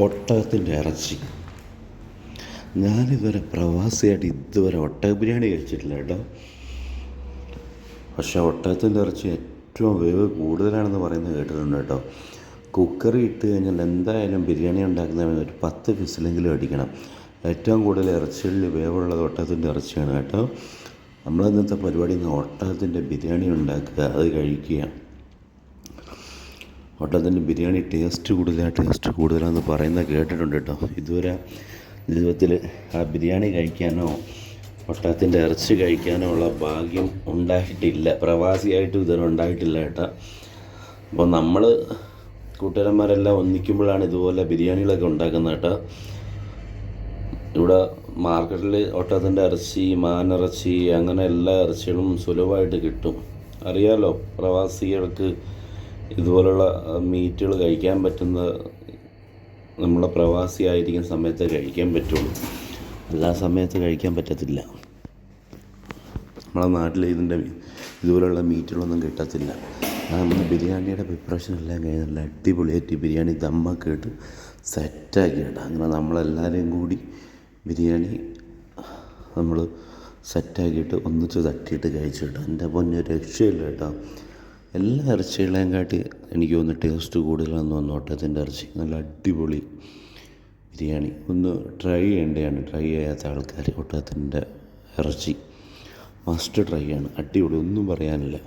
ഒട്ടകത്തിൻ്റെ ഇറച്ചി. ഞാനിതുവരെ പ്രവാസിയായിട്ട് ഇതുവരെ ഒട്ടക ബിരിയാണി കഴിച്ചിട്ടില്ല കേട്ടോ. പക്ഷേ ഒട്ടകത്തിൻ്റെ ഇറച്ചി ഏറ്റവും വേവ് കൂടുതലാണെന്ന് പറയുന്നത് കേട്ടിട്ടുണ്ട് കേട്ടോ. കുക്കറി ഇട്ട് കഴിഞ്ഞാൽ എന്തായാലും ബിരിയാണി ഉണ്ടാക്കുന്നതിന് ഒരു 10 വിസിലെങ്കിലും അടിക്കണം. ഏറ്റവും കൂടുതൽ ഇറച്ചികളിൽ വേവുള്ളത് ഒട്ടകത്തിൻ്റെ ഇറച്ചിയാണ് കേട്ടോ. നമ്മളിന്നത്തെ പരിപാടി ഒട്ടകത്തിൻ്റെ ബിരിയാണി ഉണ്ടാക്കുക, അത് കഴിക്കുക. ഒട്ടകത്തിൻ്റെ ബിരിയാണി ടേസ്റ്റ് കൂടുതലാണെന്ന് പറയുന്നത് കേട്ടിട്ടുണ്ട് കേട്ടോ. ഇതുവരെ ജീവിതത്തിൽ ആ ബിരിയാണി കഴിക്കാനോ ഒട്ടകത്തിൻ്റെ ഇറച്ചി കഴിക്കാനോ ഉള്ള ഭാഗ്യം ഉണ്ടായിട്ടില്ല. പ്രവാസിയായിട്ടും ഇതുവരെ ഉണ്ടായിട്ടില്ല കേട്ടോ. അപ്പോൾ നമ്മൾ കൂട്ടുകാരന്മാരെല്ലാം ഒന്നിക്കുമ്പോഴാണ് ഇതുപോലെ ബിരിയാണികളൊക്കെ ഉണ്ടാക്കുന്നത് കേട്ടോ. ഇവിടെ മാർക്കറ്റിൽ ഒട്ടകത്തിൻ്റെ ഇറച്ചി, മാനിറച്ചി, അങ്ങനെ എല്ലാ ഇറച്ചികളും സുലഭമായിട്ട് കിട്ടും. അറിയാമല്ലോ, പ്രവാസികൾക്ക് ഇതുപോലുള്ള മീറ്റുകൾ കഴിക്കാൻ പറ്റുന്ന നമ്മളെ പ്രവാസി ആയിരിക്കുന്ന സമയത്ത് കഴിക്കാൻ പറ്റുള്ളൂ, എല്ലാ സമയത്ത് കഴിക്കാൻ പറ്റത്തില്ല. നമ്മളെ നാട്ടിൽ ഇതുപോലുള്ള മീറ്റുകളൊന്നും കിട്ടത്തില്ല. നമ്മൾ ബിരിയാണിയുടെ പ്രിപ്പറേഷൻ എല്ലാം കഴിഞ്ഞ് നല്ല അടിപൊളിയായിട്ട് ബിരിയാണി ദമ്മൊക്കെ ഇട്ട് സെറ്റാക്കി കേട്ടോ. അങ്ങനെ നമ്മളെല്ലാവരെയും കൂടി ബിരിയാണി നമ്മൾ സെറ്റാക്കിയിട്ട് ഒന്നിച്ച് തട്ടിയിട്ട് കഴിച്ചു കേട്ടോ. എൻ്റെ പൊന്നെ രക്ഷയില്ല കേട്ടോ. എല്ലാ ഇറച്ചികളെയും കാട്ടി എനിക്ക് തോന്നുന്നു ടേസ്റ്റ് കൂടുതലാണെന്ന് തോന്നുന്നു ഒട്ടകത്തിൻ്റെ ഇറച്ചി. നല്ല അടിപൊളി ബിരിയാണി. ഒന്ന് ട്രൈ ചെയ്യേണ്ടതാണ്, ട്രൈ ചെയ്യാത്ത ആൾക്കാർ. ഒട്ടകത്തിൻ്റെ ഇറച്ചി മസ്റ്റ് ട്രൈ ആണ്, അടിപൊളി, ഒന്നും പറയാനില്ല.